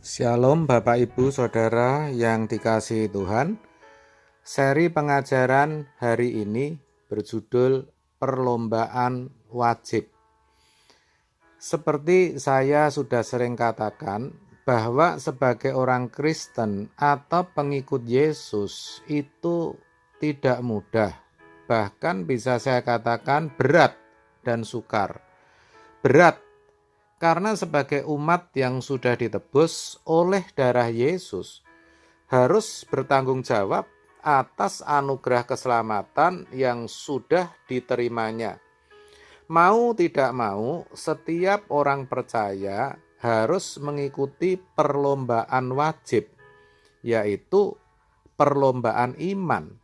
Shalom Bapak Ibu Saudara yang dikasihi Tuhan. Seri pengajaran hari ini berjudul Perlombaan Wajib. Seperti saya sudah sering katakan bahwa sebagai orang Kristen atau pengikut Yesus itu tidak mudah. Bahkan bisa saya katakan berat dan sukar. Berat karena sebagai umat yang sudah ditebus oleh darah Yesus, harus bertanggung jawab atas anugerah keselamatan yang sudah diterimanya. Mau tidak mau, setiap orang percaya harus mengikuti perlombaan wajib, yaitu perlombaan iman.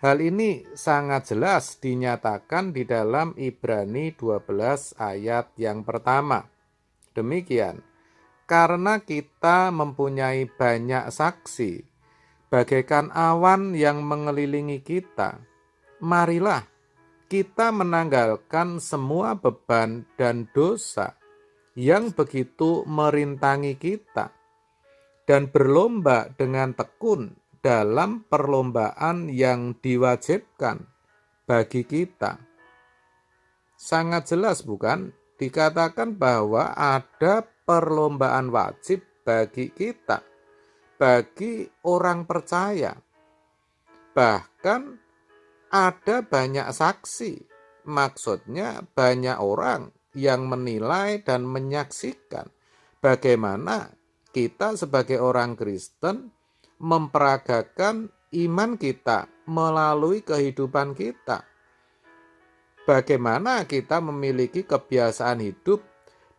Hal ini sangat jelas dinyatakan di dalam Ibrani 12 ayat yang pertama. Demikian, karena kita mempunyai banyak saksi, bagaikan awan yang mengelilingi kita, marilah kita menanggalkan semua beban dan dosa yang begitu merintangi kita, dan berlomba dengan tekun dalam perlombaan yang diwajibkan bagi kita. Sangat jelas bukan? Dikatakan bahwa ada perlombaan wajib bagi kita, bagi orang percaya. Bahkan ada banyak saksi, maksudnya banyak orang yang menilai dan menyaksikan bagaimana kita sebagai orang Kristen memperagakan iman kita melalui kehidupan kita. Bagaimana kita memiliki kebiasaan hidup,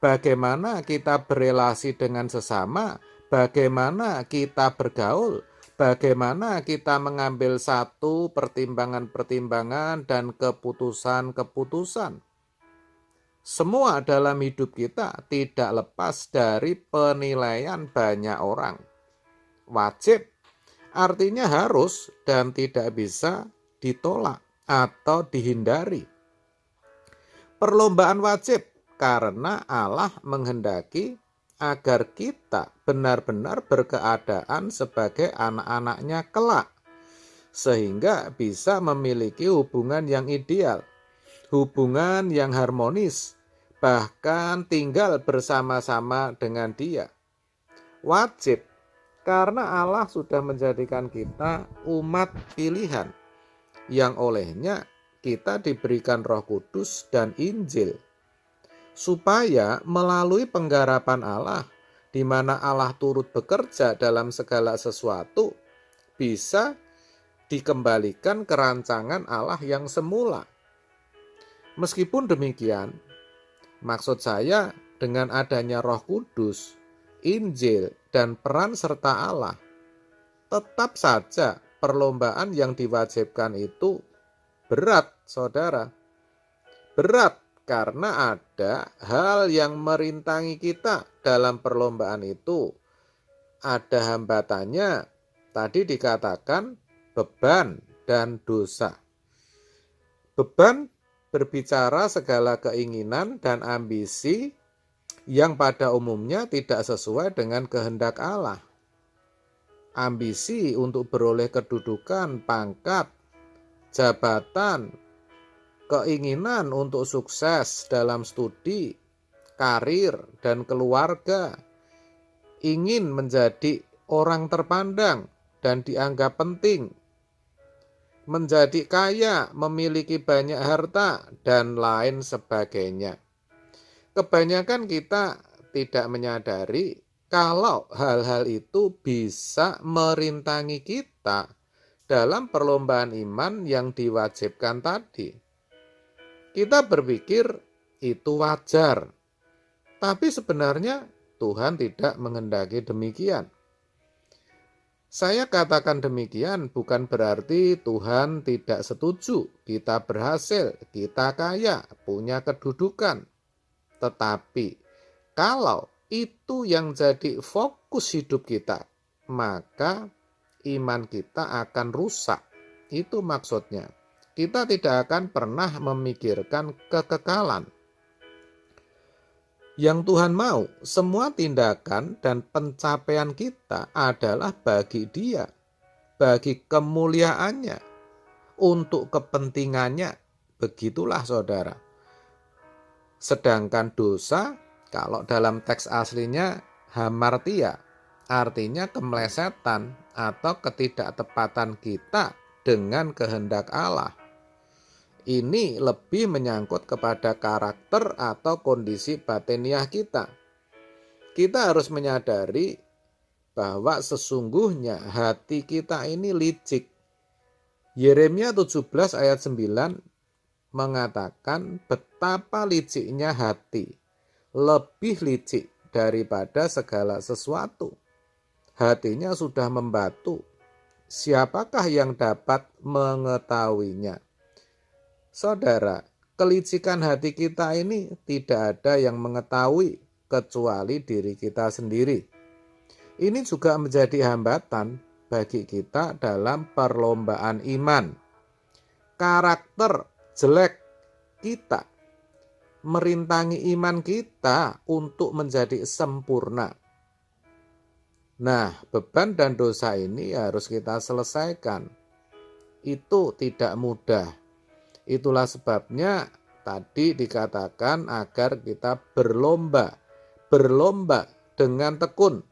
bagaimana kita berelasi dengan sesama, bagaimana kita bergaul, bagaimana kita mengambil satu pertimbangan-pertimbangan dan keputusan-keputusan. Semua dalam hidup kita tidak lepas dari penilaian banyak orang. Wajib artinya harus dan tidak bisa ditolak atau dihindari. Perlombaan wajib karena Allah menghendaki agar kita benar-benar berkeadaan sebagai anak-anaknya kelak, sehingga bisa memiliki hubungan yang ideal, hubungan yang harmonis, bahkan tinggal bersama-sama dengan Dia. Wajib karena Allah sudah menjadikan kita umat pilihan, yang olehnya kita diberikan Roh Kudus dan Injil, supaya melalui penggarapan Allah, di mana Allah turut bekerja dalam segala sesuatu, bisa dikembalikan ke rancangan Allah yang semula. Meskipun demikian, maksud saya dengan adanya Roh Kudus, Injil, dan peran serta Allah, tetap saja perlombaan yang diwajibkan itu berat, saudara. Berat karena ada hal yang merintangi kita dalam perlombaan itu. Ada hambatannya, tadi dikatakan beban dan dosa. Beban berbicara segala keinginan dan ambisi yang pada umumnya tidak sesuai dengan kehendak Allah. Ambisi untuk beroleh kedudukan, pangkat, jabatan, keinginan untuk sukses dalam studi, karir, dan keluarga, ingin menjadi orang terpandang dan dianggap penting, menjadi kaya, memiliki banyak harta, dan lain sebagainya. Kebanyakan kita tidak menyadari kalau hal-hal itu bisa merintangi kita dalam perlombaan iman yang diwajibkan tadi. Kita berpikir itu wajar, tapi sebenarnya Tuhan tidak menghendaki demikian. Saya katakan demikian bukan berarti Tuhan tidak setuju kita berhasil, kita kaya, punya kedudukan. Tetapi kalau itu yang jadi fokus hidup kita, maka iman kita akan rusak. Itu maksudnya. Kita tidak akan pernah memikirkan kekekalan. Yang Tuhan mau, semua tindakan dan pencapaian kita adalah bagi Dia, bagi kemuliaannya, untuk kepentingannya. Begitulah saudara. Sedangkan dosa, kalau dalam teks aslinya hamartia, artinya kemelesetan atau ketidaktepatan kita dengan kehendak Allah. Ini lebih menyangkut kepada karakter atau kondisi batiniah kita. Kita harus menyadari bahwa sesungguhnya hati kita ini licik. Yeremia 17 ayat 9 mengatakan betapa liciknya hati, lebih licik daripada segala sesuatu. Hatinya sudah membatu. Siapakah yang dapat mengetahuinya? Saudara, kelicikan hati kita ini tidak ada yang mengetahui kecuali diri kita sendiri. Ini juga menjadi hambatan bagi kita dalam perlombaan iman. Karakter jelek kita merintangi iman kita untuk menjadi sempurna. Nah, beban dan dosa ini harus kita selesaikan. Itu tidak mudah. Itulah sebabnya tadi dikatakan agar kita berlomba dengan tekun.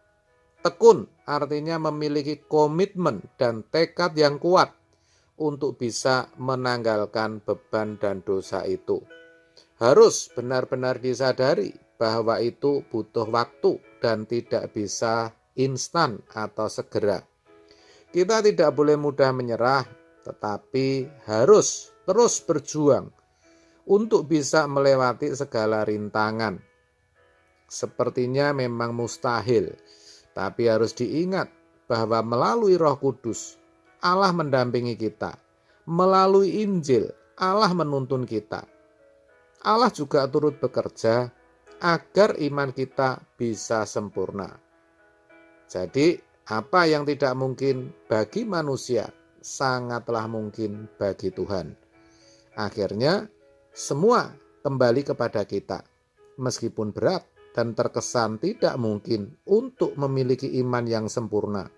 Tekun artinya memiliki komitmen dan tekad yang kuat untuk bisa menanggalkan beban dan dosa itu. Harus benar-benar disadari bahwa itu butuh waktu dan tidak bisa instan atau segera. Kita tidak boleh mudah menyerah, tetapi harus terus berjuang untuk bisa melewati segala rintangan. Sepertinya memang mustahil, tapi harus diingat bahwa melalui Roh Kudus, Allah mendampingi kita. Melalui Injil, Allah menuntun kita. Allah juga turut bekerja agar iman kita bisa sempurna. Jadi, apa yang tidak mungkin bagi manusia, sangatlah mungkin bagi Tuhan. Akhirnya, semua kembali kepada kita. Meskipun berat dan terkesan tidak mungkin untuk memiliki iman yang sempurna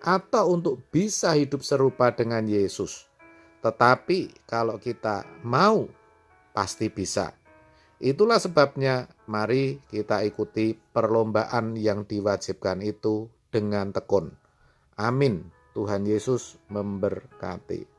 atau untuk bisa hidup serupa dengan Yesus. Tetapi kalau kita mau, pasti bisa. Itulah sebabnya mari kita ikuti perlombaan yang diwajibkan itu dengan tekun. Amin. Tuhan Yesus memberkati.